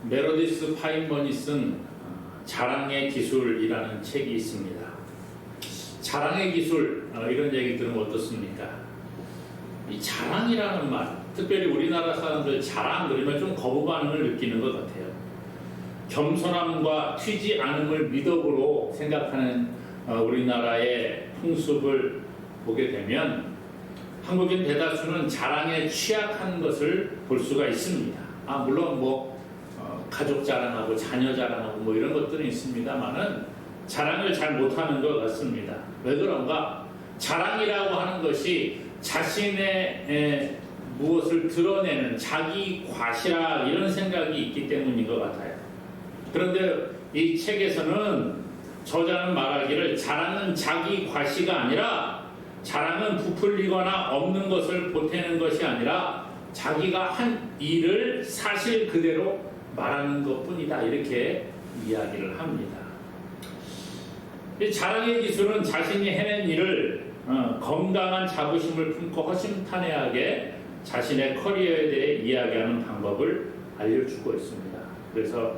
메로디스 파인먼이 쓴 자랑의 기술이라는 책이 있습니다. 자랑의 기술, 이런 얘기 들으면 어떻습니까? 이 자랑이라는 말, 특별히 우리나라 사람들 자랑 그러면 좀 거부 반응을 느끼는 것 같아요. 겸손함과 튀지 않음을 미덕으로 생각하는 우리나라의 풍습을 보게 되면 한국인 대다수는 자랑에 취약한 것을 볼 수가 있습니다. 물론 가족 자랑하고 자녀 자랑하고 이런 것들은 있습니다만은 자랑을 잘 못하는 것 같습니다. 왜 그런가? 자랑이라고 하는 것이 자신의 무엇을 드러내는 자기 과시라 이런 생각이 있기 때문인 것 같아요. 그런데 이 책에서는 저자는 말하기를 자랑은 자기 과시가 아니라 자랑은 부풀리거나 없는 것을 보태는 것이 아니라 자기가 한 일을 사실 그대로 말하는 것뿐이다 이렇게 이야기를 합니다. 이 자랑의 기술은 자신이 해낸 일을 건강한 자부심을 품고 허심탄회하게 자신의 커리어에 대해 이야기하는 방법을 알려주고 있습니다. 그래서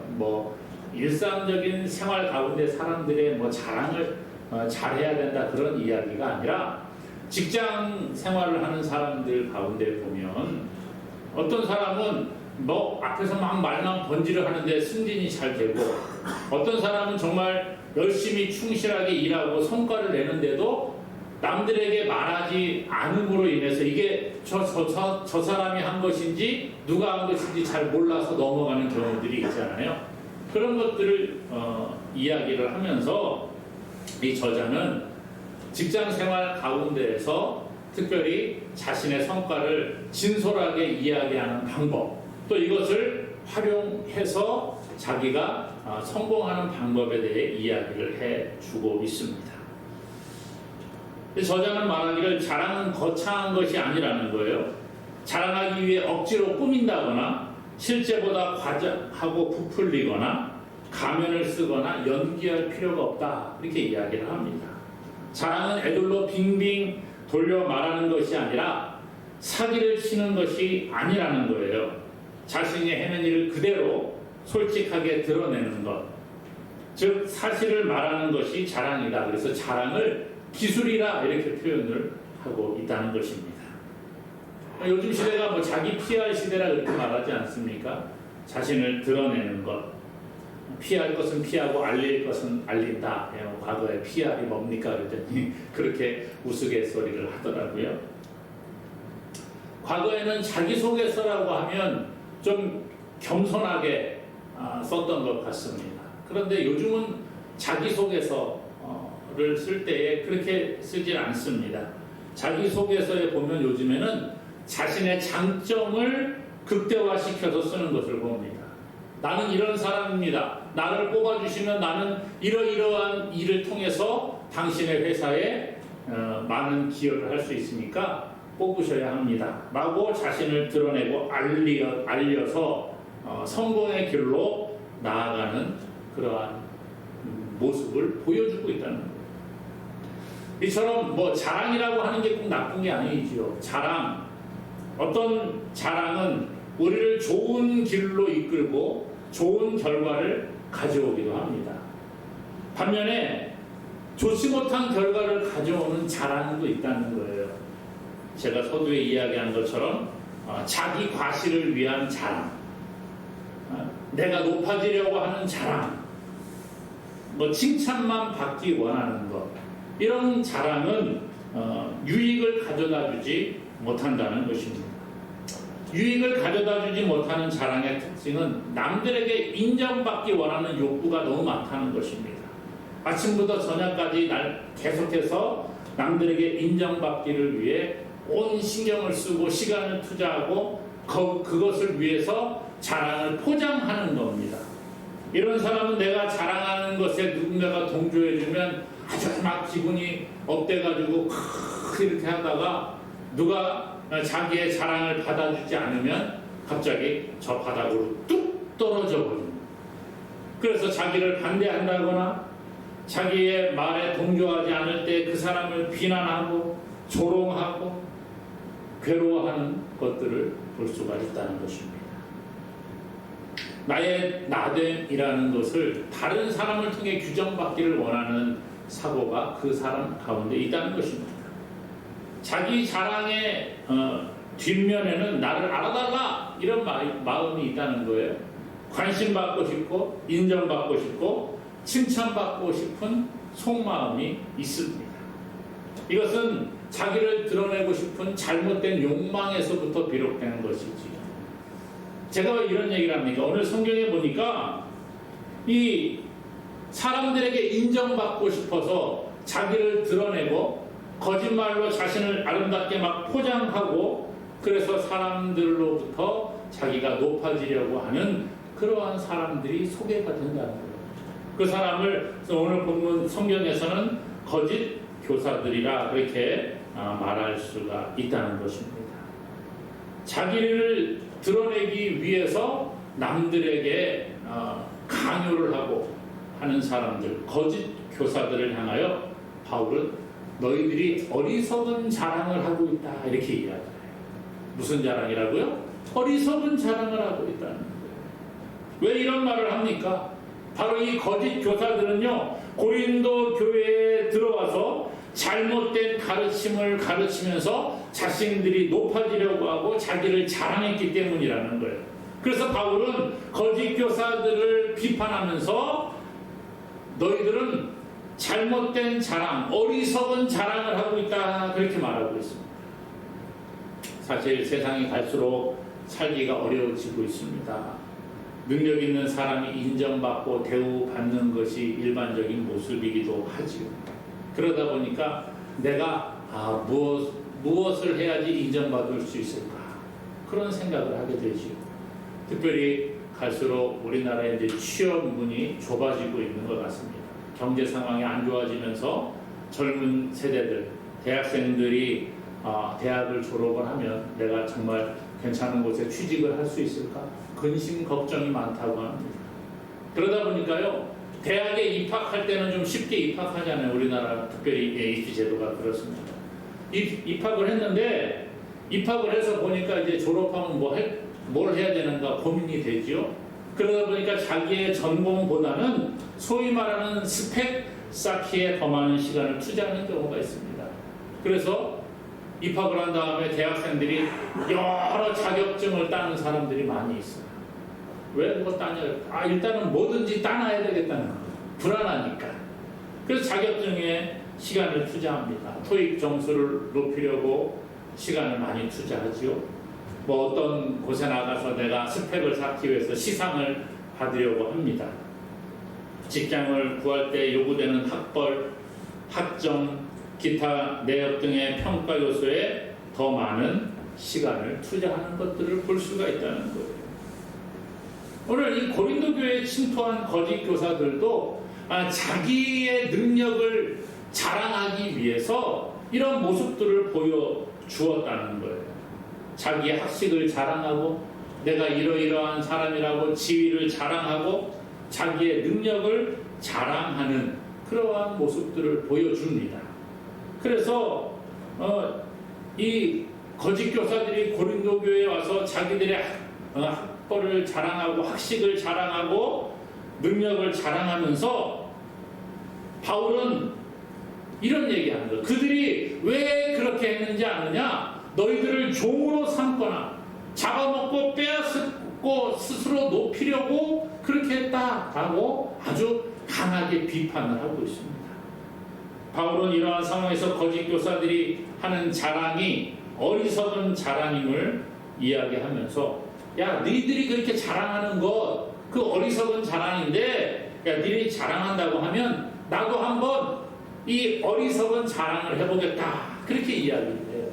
일상적인 생활 가운데 사람들의 자랑을 잘해야 된다 그런 이야기가 아니라 직장 생활을 하는 사람들 가운데 보면 어떤 사람은 앞에서 막 말만 번지를 하는데 승진이 잘 되고 어떤 사람은 정말 열심히 충실하게 일하고 성과를 내는데도 남들에게 말하지 않음으로 인해서 이게 저 사람이 한 것인지 누가 한 것인지 잘 몰라서 넘어가는 경우들이 있잖아요. 그런 것들을 이야기를 하면서 이 저자는 직장 생활 가운데에서 특별히 자신의 성과를 진솔하게 이야기하는 방법 또 이것을 활용해서 자기가 성공하는 방법에 대해 이야기를 해주고 있습니다. 저자는 말하기를 자랑은 거창한 것이 아니라는 거예요. 자랑하기 위해 억지로 꾸민다거나 실제보다 과장하고 부풀리거나 가면을 쓰거나 연기할 필요가 없다 이렇게 이야기를 합니다. 자랑은 애들로 빙빙 돌려 말하는 것이 아니라 사기를 치는 것이 아니라는 거예요. 자신이 해낸 일을 그대로 솔직하게 드러내는 것, 즉 사실을 말하는 것이 자랑이다. 그래서 자랑을 기술이라 이렇게 표현을 하고 있다는 것입니다. 요즘 시대가 자기 PR 시대라 그렇게 말하지 않습니까? 자신을 드러내는 것, 피할 것은 피하고 알릴 것은 알린다. 과거에 PR이 뭡니까? 그랬더니 그렇게 우스갯소리를 하더라고요. 과거에는 자기소개서라고 하면 좀 겸손하게 썼던 것 같습니다. 그런데 요즘은 자기소개서를 쓸 때에 그렇게 쓰질 않습니다. 자기소개서에 보면 요즘에는 자신의 장점을 극대화시켜서 쓰는 것을 봅니다. 나는 이런 사람입니다. 나를 뽑아주시면 나는 이러이러한 일을 통해서 당신의 회사에 많은 기여를 할 수 있으니까 뽑으셔야 합니다. 라고 자신을 드러내고 알려서 성공의 길로 나아가는 그러한 모습을 보여주고 있다는 거예요. 이처럼 자랑이라고 하는 게 꼭 나쁜 게 아니지요. 어떤 자랑은 우리를 좋은 길로 이끌고 좋은 결과를 가져오기도 합니다. 반면에 좋지 못한 결과를 가져오는 자랑도 있다는 거예요. 제가 서두에 이야기한 것처럼 자기 과시를 위한 자랑, 내가 높아지려고 하는 자랑, 칭찬만 받기 원하는 것, 이런 자랑은 유익을 가져다 주지 못한다는 것입니다. 유익을 가져다 주지 못하는 자랑의 특징은 남들에게 인정받기 원하는 욕구가 너무 많다는 것입니다. 아침부터 저녁까지 계속해서 남들에게 인정받기를 위해 온 신경을 쓰고 시간을 투자하고 그것을 위해서 자랑을 포장하는 겁니다. 이런 사람은 내가 자랑하는 것에 누군가가 동조해주면 아주 막 기분이 업돼가지고 이렇게 하다가 누가 자기의 자랑을 받아주지 않으면 갑자기 저 바닥으로 뚝 떨어져 버립니다. 그래서 자기를 반대한다거나 자기의 말에 동조하지 않을 때 그 사람을 비난하고 조롱하고 괴로워하는 것들을 볼 수가 있다는 것입니다. 나의 나됨이라는 것을 다른 사람을 통해 규정받기를 원하는 사고가 그 사람 가운데 있다는 것입니다. 자기 자랑의 뒷면에는 나를 알아달라 이런 마음이 있다는 거예요. 관심받고 싶고 인정받고 싶고 칭찬받고 싶은 속마음이 있습니다. 이것은 자기를 드러내고 싶은 잘못된 욕망에서부터 비롯되는 것이지요. 제가 왜 이런 얘기를 합니까? 오늘 성경에 보니까 이 사람들에게 인정받고 싶어서 자기를 드러내고 거짓말로 자신을 아름답게 막 포장하고 그래서 사람들로부터 자기가 높아지려고 하는 그러한 사람들이 소개가 된다는 거예요. 그 사람을 오늘 본문 성경에서는 거짓 교사들이라 그렇게 말할 수가 있다는 것입니다. 자기를 드러내기 위해서 남들에게 강요를 하고 하는 사람들, 거짓 교사들을 향하여 바울은 너희들이 어리석은 자랑을 하고 있다 이렇게 이야기해요. 무슨 자랑이라고요? 어리석은 자랑을 하고 있다는 거예요. 왜 이런 말을 합니까? 바로 이 거짓 교사들은요, 고린도 교회에 들어와서 잘못된 가르침을 가르치면서 자신들이 높아지려고 하고 자기를 자랑했기 때문이라는 거예요. 그래서 바울은 거짓 교사들을 비판하면서 너희들은 잘못된 자랑, 어리석은 자랑을 하고 있다 그렇게 말하고 있습니다. 사실 세상이 갈수록 살기가 어려워지고 있습니다. 능력 있는 사람이 인정받고 대우받는 것이 일반적인 모습이기도 하지요. 그러다 보니까 내가 무엇을 해야지 인정받을 수 있을까 그런 생각을 하게 되지요. 특별히 갈수록 우리나라의 이제 취업 문이 좁아지고 있는 것 같습니다. 경제 상황이 안 좋아지면서 젊은 세대들, 대학생들이 대학을 졸업을 하면 내가 정말 괜찮은 곳에 취직을 할 수 있을까? 근심 걱정이 많다고 합니다. 그러다 보니까요, 대학에 입학할 때는 좀 쉽게 입학하잖아요. 우리나라 특별히 입시 제도가 그렇습니다. 입학을 했는데 입학을 해서 보니까 이제 졸업하면 뭘 해야 되는가 고민이 되죠. 그러다 보니까 자기의 전공보다는 소위 말하는 스펙 쌓기에 더 많은 시간을 투자하는 경우가 있습니다. 그래서 입학을 한 다음에 대학생들이 여러 자격증을 따는 사람들이 많이 있어요. 왜 그거 따냐? 일단은 뭐든지 따놔야 되겠다는 거예요. 불안하니까. 그래서 자격증에 시간을 투자합니다. 토익 점수를 높이려고 시간을 많이 투자하지요. 뭐 어떤 곳에 나가서 내가 스펙을 쌓기 위해서 시상을 받으려고 합니다. 직장을 구할 때 요구되는 학벌, 학점, 기타 내역 등의 평가 요소에 더 많은 시간을 투자하는 것들을 볼 수가 있다는 거예요. 오늘 이 고린도 교회에 침투한 거짓 교사들도 자기의 능력을 자랑하기 위해서 이런 모습들을 보여주었다는 거예요. 자기의 학식을 자랑하고 내가 이러이러한 사람이라고 지위를 자랑하고 자기의 능력을 자랑하는 그러한 모습들을 보여줍니다. 그래서 이 거짓 교사들이 고린도 교회에 와서 자기들의 학벌을 자랑하고 학식을 자랑하고 능력을 자랑하면서 바울은 이런 얘기하는 거예요. 그들이 왜 그렇게 했는지 아느냐? 너희들을 종으로 삼거나 잡아먹고 빼앗고 스스로 높이려고 그렇게 했다라고 아주 강하게 비판을 하고 있습니다. 바울은 이러한 상황에서 거짓 교사들이 하는 자랑이 어리석은 자랑임을 이야기하면서 야, 너희들이 그렇게 자랑하는 것 그 어리석은 자랑인데 야, 너희들이 자랑한다고 하면 나도 한번 이 어리석은 자랑을 해보겠다 그렇게 이야기를 해요.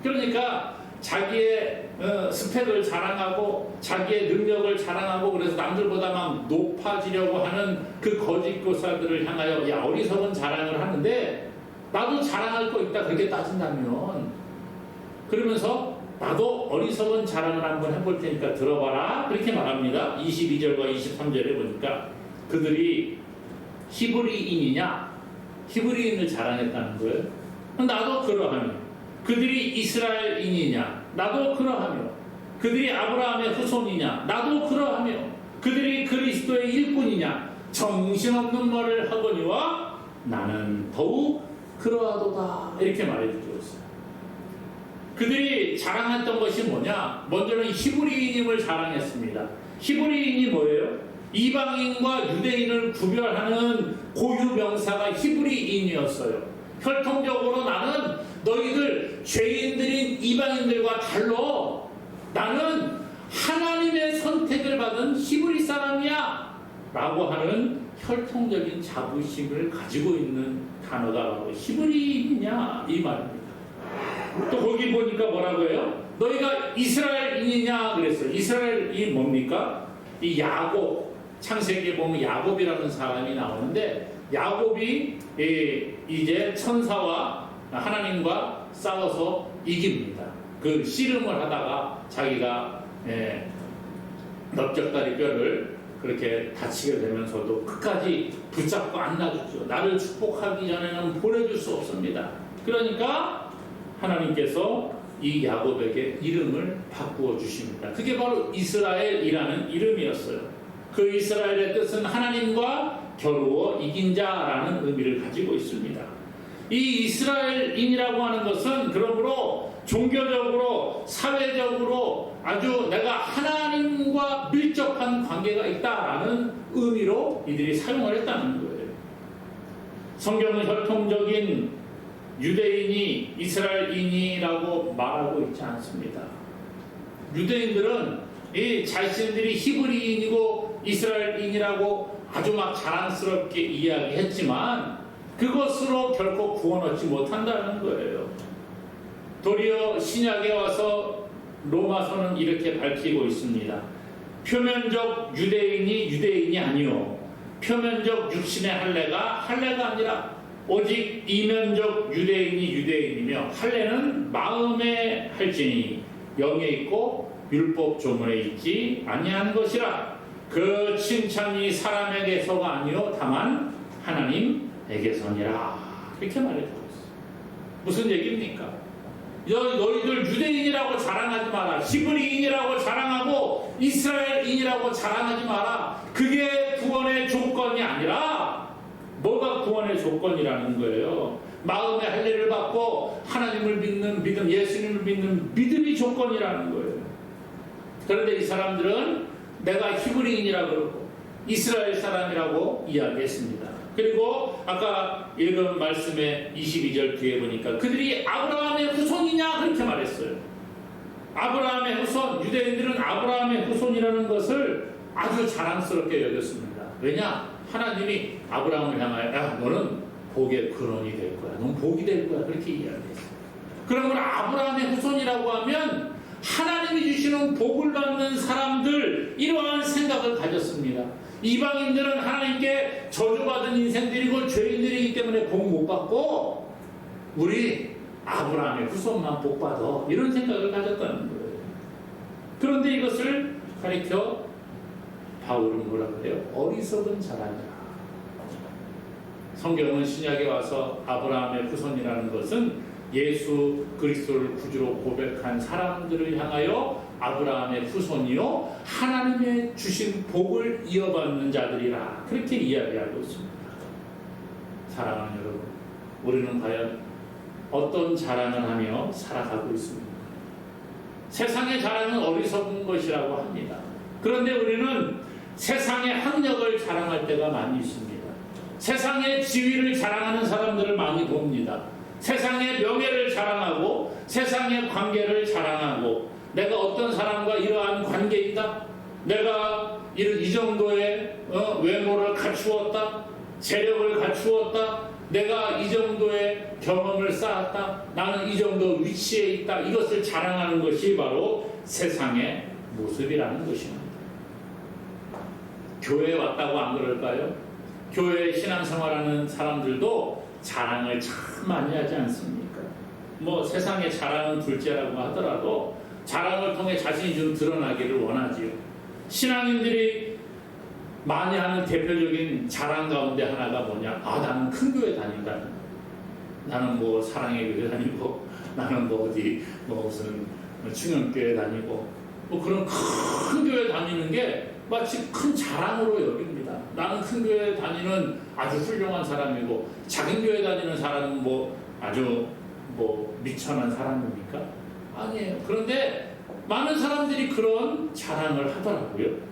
그러니까 자기의 스펙을 자랑하고 자기의 능력을 자랑하고 그래서 남들보다 막 높아지려고 하는 그 거짓 교사들을 향하여 야, 어리석은 자랑을 하는데 나도 자랑할 거 있다 그렇게 따진다면 그러면서 나도 어리석은 자랑을 한번 해볼 테니까 들어봐라 그렇게 말합니다. 22절과 23절에 보니까 그들이 히브리인이냐? 히브리인을 자랑했다는 거예요. 나도 그러하며 그들이 이스라엘인이냐? 나도 그러하며 그들이 아브라함의 후손이냐? 나도 그러하며 그들이 그리스도의 일꾼이냐? 정신없는 말을 하거니와 나는 더욱 그러하도다. 이렇게 말해주고 있어요. 그들이 자랑했던 것이 뭐냐? 먼저는 히브리인임을 자랑했습니다. 히브리인이 뭐예요? 이방인과 유대인을 구별하는 고유 명사가 히브리인이었어요. 혈통적으로 나는 너희들 죄인들인 이방인들과 달라. 나는 하나님의 선택을 받은 히브리 사람이야 라고 하는 혈통적인 자부심을 가지고 있는 단어가 바로 히브리인이냐 이 말입니다. 또 거기 보니까 뭐라고 해요? 너희가 이스라엘인이냐 그랬어요. 이스라엘이 뭡니까? 이 야곱, 창세기에 보면 야곱이라는 사람이 나오는데 야곱이 이제 천사와 하나님과 싸워서 이깁니다. 그 씨름을 하다가 자기가 넓적다리 뼈를 그렇게 다치게 되면서도 끝까지 붙잡고 안 놔주죠. 나를 축복하기 전에는 보내줄 수 없습니다. 그러니까 하나님께서 이 야곱에게 이름을 바꾸어 주십니다. 그게 바로 이스라엘이라는 이름이었어요. 그 이스라엘의 뜻은 하나님과 겨루어 이긴 자라는 의미를 가지고 있습니다. 이 이스라엘인이라고 하는 것은 그러므로 종교적으로 사회적으로 아주 내가 하나님과 밀접한 관계가 있다라는 의미로 이들이 사용을 했다는 거예요. 성경은 혈통적인 유대인이 이스라엘인이라고 말하고 있지 않습니다. 유대인들은 이 자신들이 히브리인이고 이스라엘인이라고 아주 막 자랑스럽게 이야기했지만 그것으로 결코 구원 얻지 못한다는 거예요. 도리어 신약에 와서 로마서는 이렇게 밝히고 있습니다. 표면적 유대인이 아니요 표면적 육신의 할례가 아니라 오직 이면적 유대인이며 할례는 마음에 할지니 영에 있고 율법 조문에 있지 아니한 것이라. 그 칭찬이 사람에게서가 아니요 다만 하나님에게서니라. 이렇게 말해주고 있어요. 무슨 얘기입니까? 너희들 유대인이라고 자랑하지 마라. 히브리인이라고 자랑하고 이스라엘인이라고 자랑하지 마라. 그게 구원의 조건이 아니라 뭐가 구원의 조건이라는 거예요? 마음의 할례를 받고 하나님을 믿는 믿음, 예수님을 믿는 믿음이 조건이라는 거예요. 그런데 이 사람들은 내가 히브리인이라고 그러고 이스라엘 사람이라고 이야기했습니다. 그리고 아까 읽은 말씀의 22절 뒤에 보니까 그들이 아브라함의 후손이냐 그렇게 말했어요. 아브라함의 후손, 유대인들은 아브라함의 후손이라는 것을 아주 자랑스럽게 여겼습니다. 왜냐? 하나님이 아브라함을 향하여 야 너는 복의 근원이 될 거야. 넌 복이 될 거야. 그렇게 이야기했어요. 그러면 아브라함의 후손이라고 하면 하나님이 주시는 복을 받는 사람들 이러한 생각을 가졌습니다. 이방인들은 하나님께 저주받은 인생들이고 죄인들이기 때문에 복 못 받고 우리 아브라함의 후손만 복 받아 이런 생각을 가졌다는 거예요. 그런데 이것을 가리켜 바울은 뭐라고 해요? 어리석은 자라니라. 성경은 신약에 와서 아브라함의 후손이라는 것은 예수 그리스도를 구주로 고백한 사람들을 향하여 아브라함의 후손이요 하나님의 주신 복을 이어받는 자들이라 그렇게 이야기하고 있습니다. 사랑하는 여러분, 우리는 과연 어떤 자랑을 하며 살아가고 있습니까? 세상의 자랑은 어리석은 것이라고 합니다. 그런데 우리는 세상의 학력을 자랑할 때가 많이 있습니다. 세상의 지위를 자랑하는 사람들을 많이 봅니다. 세상의 명예를 자랑하고 세상의 관계를 자랑하고 내가 어떤 사람과 이러한 관계에 있다. 내가 이 정도의 외모를 갖추었다. 재력을 갖추었다. 내가 이 정도의 경험을 쌓았다. 나는 이 정도 위치에 있다. 이것을 자랑하는 것이 바로 세상의 모습이라는 것입니다. 교회에 왔다고 안 그럴까요? 교회에 신앙생활하는 사람들도 자랑을 참 많이 하지 않습니까? 뭐 세상의 자랑은 둘째라고 하더라도 자랑을 통해 자신이 좀 드러나기를 원하지요. 신앙인들이 많이 하는 대표적인 자랑 가운데 하나가 뭐냐? 아, 나는 큰 교회 다닌다. 나는 뭐 사랑의 교회 다니고, 나는 뭐 어디 뭐 무슨 충영교회 다니고, 뭐 그런 큰 교회 다니는 게 마치 큰 자랑으로 여깁니다. 나는 큰 교회 다니는 아주 훌륭한 사람이고 작은 교회 다니는 사람은 아주 미천한 사람입니까? 아니에요. 그런데 많은 사람들이 그런 자랑을 하더라고요.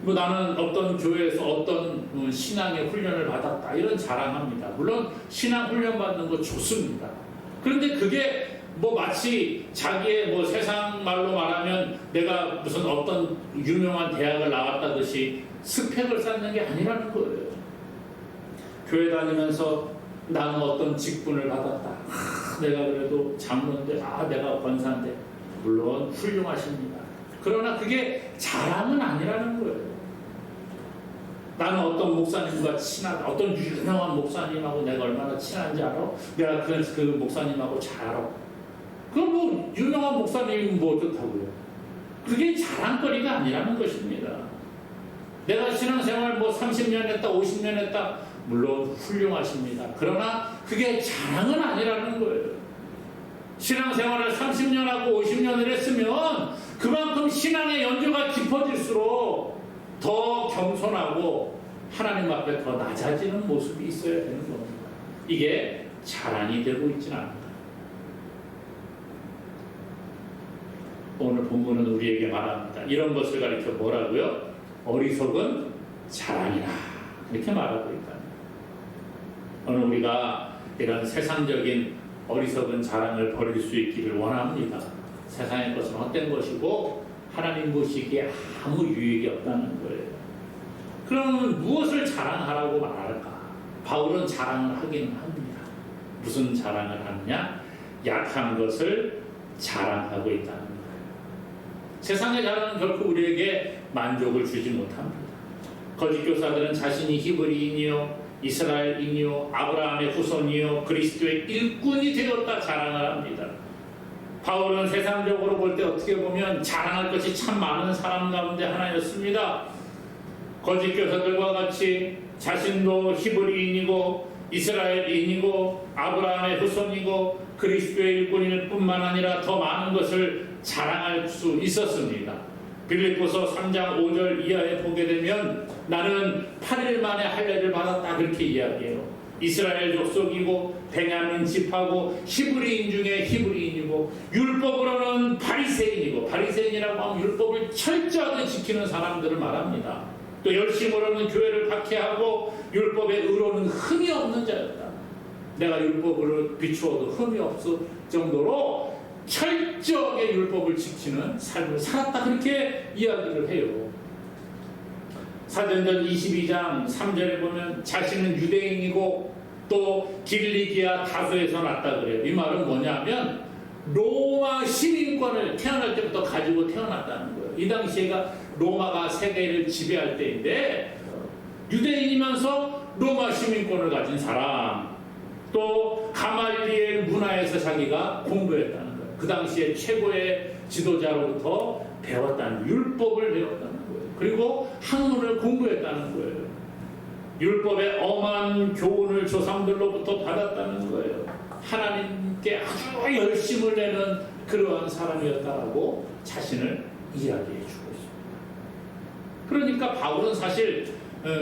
나는 어떤 교회에서 어떤 신앙의 훈련을 받았다 이런 자랑합니다. 물론 신앙 훈련 받는 거 좋습니다. 그런데 그게 마치 자기의 세상 말로 말하면 내가 무슨 어떤 유명한 대학을 나왔다듯이 스펙을 쌓는 게 아니라는 거예요. 교회 다니면서 나는 어떤 직분을 받았다. 내가 그래도 장로인데 내가 권사인데 물론 훌륭하십니다. 그러나 그게 자랑은 아니라는 거예요. 나는 어떤 목사님과 친하다. 어떤 유명한 목사님하고 내가 얼마나 친한지 알아? 내가 그 목사님하고 잘 알아. 그럼 유명한 목사님은 어떻다고요? 그게 자랑거리가 아니라는 것입니다. 내가 신앙생활 30년 했다, 50년 했다. 물론 훌륭하십니다. 그러나 그게 자랑은 아니라는 거예요. 신앙생활을 30년 하고 50년을 했으면 그만큼 신앙의 연조가 깊어질수록 더 겸손하고 하나님 앞에 더 낮아지는 모습이 있어야 되는 겁니다. 이게 자랑이 되고 있지는 않다. 오늘 본문은 우리에게 말합니다. 이런 것을 가리켜 뭐라고요? 어리석은 자랑이라 이렇게 말하고 있다. 오늘 우리가 이런 세상적인 어리석은 자랑을 버릴 수 있기를 원합니다. 세상의 것은 헛된 것이고 하나님 보시기에 아무 유익이 없다는 거예요. 그러면 무엇을 자랑하라고 말할까? 바울은 자랑을 하긴 합니다. 무슨 자랑을 하느냐? 약한 것을 자랑하고 있다는 거예요. 세상의 자랑은 결코 우리에게 만족을 주지 못합니다. 거짓 교사들은 자신이 히브리인이요 이스라엘인이요 아브라함의 후손이요 그리스도의 일꾼이 되었다 자랑을 합니다. 바울은 세상적으로 볼 때 어떻게 보면 자랑할 것이 참 많은 사람 가운데 하나였습니다. 거짓 교사들과 같이 자신도 히브리인이고 이스라엘인이고 아브라함의 후손이고 그리스도의 일꾼일 뿐만 아니라 더 많은 것을 자랑할 수 있었습니다. 빌립보서 3장 5절 이하에 보게 되면 나는 8일 만에 할례를 받았다 그렇게 이야기해요. 이스라엘 족속이고 베냐민 집하고 히브리인 중에 히브리인이고 율법으로는 바리새인이고 바리새인이라고 하면 율법을 철저하게 지키는 사람들을 말합니다. 또 열심으로는 교회를 박해하고 율법의 의로는 흠이 없는 자였다. 내가 율법으로 비추어도 흠이 없을 정도로 철저하게 율법을 지키는 삶을 살았다 그렇게 이야기를 해요. 사도행전 22장 3절에 보면 자신은 유대인이고 또 길리기아 다소에서 났다 그래요. 이 말은 뭐냐면 로마 시민권을 태어날 때부터 가지고 태어났다는 거예요. 이 당시에가 로마가 세계를 지배할 때인데 유대인이면서 로마 시민권을 가진 사람, 또 가말리엘 문화에서 자기가 공부했다는 거예요. 그 당시에 최고의 지도자로부터 배웠다는 율법을 배웠다는 거예요. 그리고 학문을 공부했다는 거예요. 율법의 엄한 교훈을 조상들로부터 받았다는 거예요. 하나님께 아주 열심을 내는 그러한 사람이었다라고 자신을 이야기해 주고 있습니다. 그러니까 바울은 사실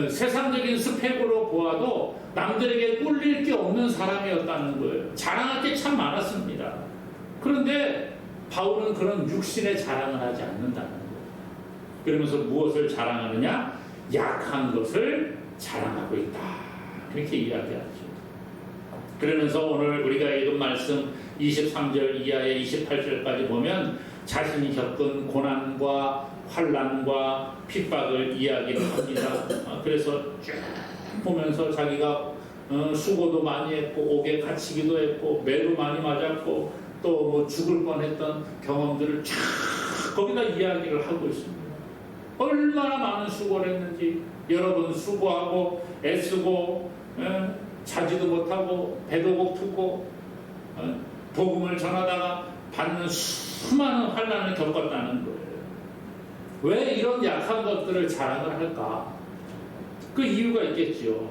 세상적인 스펙으로 보아도 남들에게 꿀릴 게 없는 사람이었다는 거예요. 자랑할 게 참 많았습니다. 그런데 바울은 그런 육신의 자랑을 하지 않는다는 거예요. 그러면서 무엇을 자랑하느냐? 약한 것을 자랑하고 있다. 그렇게 이야기하죠. 그러면서 오늘 우리가 읽은 말씀 23절 이하의 28절까지 보면 자신이 겪은 고난과 환난과 핍박을 이야기를 합니다. 그래서 쭉 보면서 자기가 수고도 많이 했고 옥에 갇히기도 했고 매도 많이 맞았고 또 죽을 뻔했던 경험들을 쫙 거기다 이야기를 하고 있습니다. 얼마나 많은 수고를 했는지 여러 번 수고하고 애쓰고 자지도 못하고 배도 고프고 복음을 전하다가 받는 수많은 환난을 겪었다는 거예요. 왜 이런 약한 것들을 자랑을 할까? 그 이유가 있겠죠.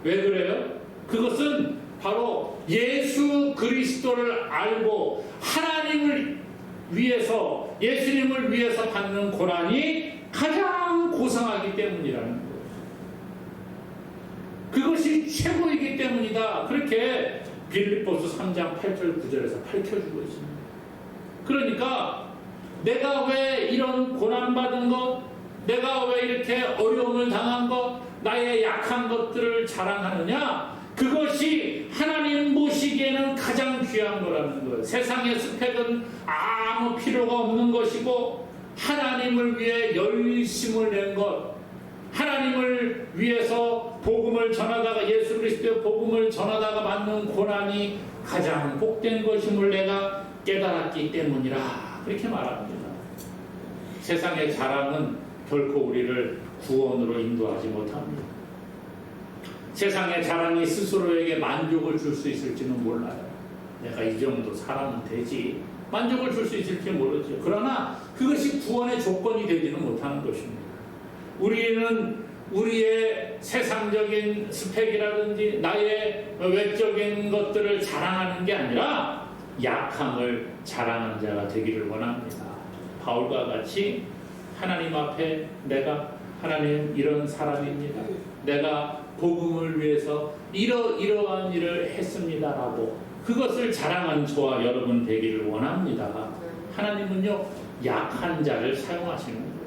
왜 그래요? 그것은 바로 예수 그리스도를 알고 하나님을 위해서 예수님을 위해서 받는 고난이 가장 고상하기 때문이라는 거예요. 그것이 최고이기 때문이다. 그렇게 빌립보서 3장 8절 9절에서 밝혀주고 있습니다. 그러니까 내가 왜 이런 고난받은 것, 내가 왜 이렇게 어려움을 당한 것, 나의 약한 것들을 자랑하느냐? 그것이 하나님 보시기에는 가장 귀한 거라는 거예요. 세상의 스펙은 아무 필요가 없는 것이고, 하나님을 위해 열심을 낸 것, 하나님을 위해서 복음을 전하다가, 예수 그리스도의 복음을 전하다가 받는 고난이 가장 복된 것임을 내가 깨달았기 때문이라, 그렇게 말합니다. 세상의 자랑은 결코 우리를 구원으로 인도하지 못합니다. 세상의 자랑이 스스로에게 만족을 줄 수 있을지는 몰라요. 내가 이 정도 사람은 되지, 만족을 줄 수 있을지 모르죠. 그러나 그것이 구원의 조건이 되지는 못하는 것입니다. 우리는 우리의 세상적인 스펙이라든지 나의 외적인 것들을 자랑하는 게 아니라 약함을 자랑하는 자가 되기를 원합니다. 바울과 같이 하나님 앞에 내가 하나님 이런 사람입니다. 내가 복음을 위해서 이러한 일을 했습니다라고 그것을 자랑하는 저와 여러분 되기를 원합니다. 하나님은요, 약한 자를 사용하시는 거예요.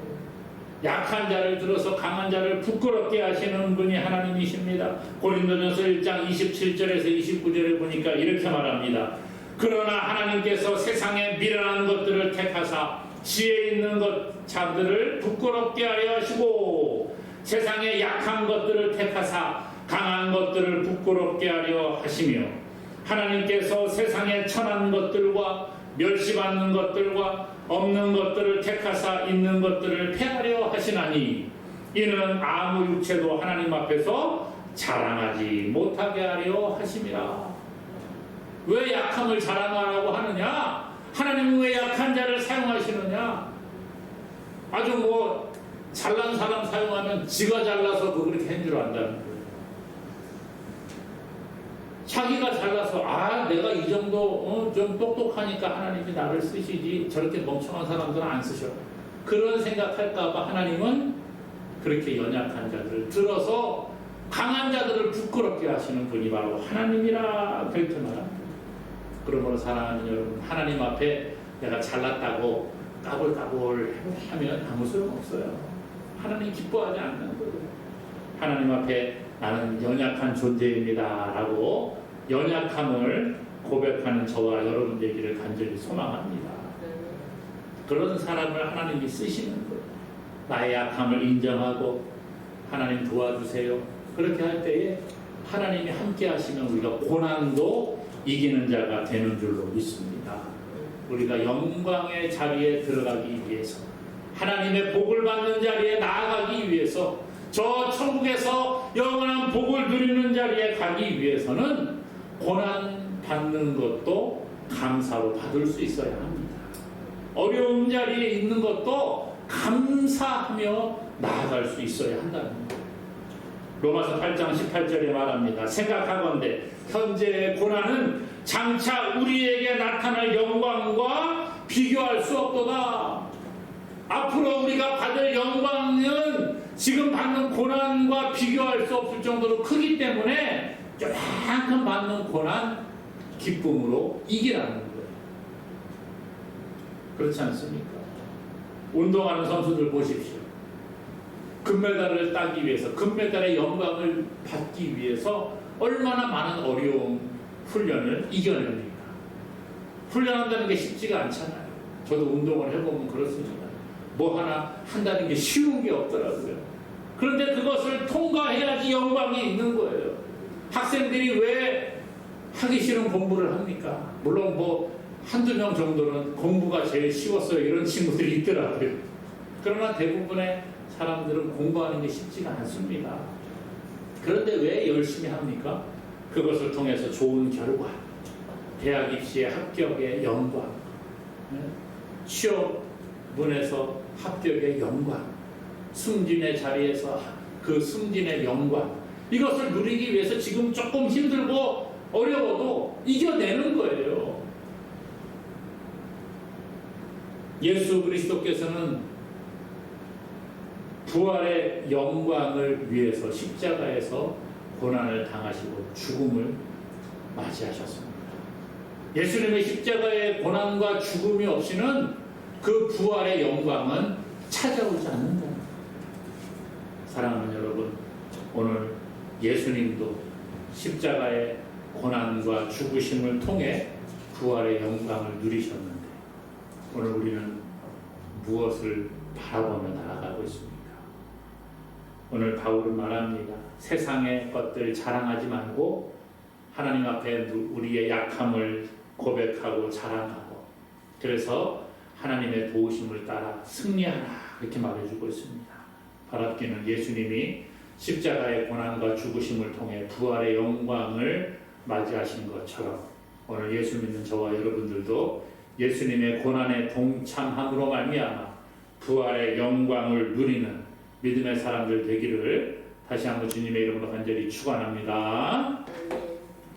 약한 자를 들어서 강한 자를 부끄럽게 하시는 분이 하나님이십니다. 고린도전서 1장 27절에서 29절에 보니까 이렇게 말합니다. 그러나 하나님께서 세상에 미련한 것들을 택하사 지혜 있는 자들을 부끄럽게 하려 하시고, 세상에 약한 것들을 택하사 강한 것들을 부끄럽게 하려 하시며, 하나님께서 세상에 천한 것들과 멸시받는 것들과 없는 것들을 택하사 있는 것들을 폐하려 하시나니, 이는 아무 육체도 하나님 앞에서 자랑하지 못하게 하려 하심이라. 왜 약함을 자랑하라고 하느냐? 하나님은 왜 약한 자를 사용하시느냐? 아주 잘난 사람 사용하면 지가 잘나서 그렇게 한 줄 안다는 거예요. 자기가 잘나서 내가 이 정도 좀 똑똑하니까 하나님이 나를 쓰시지, 저렇게 멍청한 사람들은 안 쓰셔. 그런 생각할까봐 하나님은 그렇게 연약한 자들을 들어서 강한 자들을 부끄럽게 하시는 분이 바로 하나님이라, 그렇게 말합니다. 그러므로 사랑하는 여러분, 하나님 앞에 내가 잘났다고 까불까불 하면 아무 소용없어요. 하나님 기뻐하지 않는 거예요. 하나님 앞에 나는 연약한 존재입니다 라고 연약함을 고백하는 저와 여러분 되기를 간절히 소망합니다. 그런 사람을 하나님이 쓰시는 거예요. 나의 약함을 인정하고 하나님 도와주세요. 그렇게 할 때에 하나님이 함께 하시면 우리가 고난도 이기는 자가 되는 줄로 믿습니다. 우리가 영광의 자리에 들어가기 위해서, 하나님의 복을 받는 자리에 나아가기 위해서, 저 천국에서 영원한 복을 누리는 자리에 가기 위해서는 고난 받는 것도 감사로 받을 수 있어야 합니다. 어려운 자리에 있는 것도 감사하며 나아갈 수 있어야 한다는 거예요. 로마서 8장 18절에 말합니다. 생각하건대 현재의 고난은 장차 우리에게 나타날 영광과 비교할 수 없도다. 앞으로 우리가 받을 영광은 지금 받는 고난과 비교할 수 없을 정도로 크기 때문에 조금 받는 고난 기쁨으로 이기라는 거예요. 그렇지 않습니까? 운동하는 선수들 보십시오. 금메달을 따기 위해서, 금메달의 영광을 받기 위해서 얼마나 많은 어려운 훈련을 이겨냅니까? 훈련한다는 게 쉽지가 않잖아요. 저도 운동을 해보면 그렇습니다. 뭐 하나 한다는 게 쉬운 게 없더라고요. 그런데 그것을 통과해야지 영광이 있는 거예요. 학생들이 왜 하기 싫은 공부를 합니까? 물론 한두 명 정도는 공부가 제일 쉬웠어요, 이런 친구들이 있더라고요. 그러나 대부분의 사람들은 공부하는 게 쉽지가 않습니다. 그런데 왜 열심히 합니까? 그것을 통해서 좋은 결과, 대학 입시의 합격의 영광, 취업문에서 합격의 영광, 승진의 자리에서 그 승진의 영광, 이것을 누리기 위해서 지금 조금 힘들고 어려워도 이겨내는 거예요. 예수 그리스도께서는 부활의 영광을 위해서 십자가에서 고난을 당하시고 죽음을 맞이하셨습니다. 예수님의 십자가의 고난과 죽음이 없이는 그 부활의 영광은 찾아오지 않는다. 사랑하는 여러분, 오늘 예수님도 십자가의 고난과 죽으심을 통해 부활의 영광을 누리셨는데 오늘 우리는 무엇을 바라보며 나아가고 있습니까? 오늘 바울은 말합니다. 세상의 것들 자랑하지 말고 하나님 앞에 우리의 약함을 고백하고 자랑하고 그래서 하나님의 도우심을 따라 승리하라 이렇게 말해주고 있습니다. 바랍기는 예수님이 십자가의 고난과 죽으심을 통해 부활의 영광을 맞이하신 것처럼 오늘 예수 믿는 저와 여러분들도 예수님의 고난에 동참함으로 말미암아 부활의 영광을 누리는 믿음의 사람들 되기를 다시 한번 주님의 이름으로 간절히 축원합니다.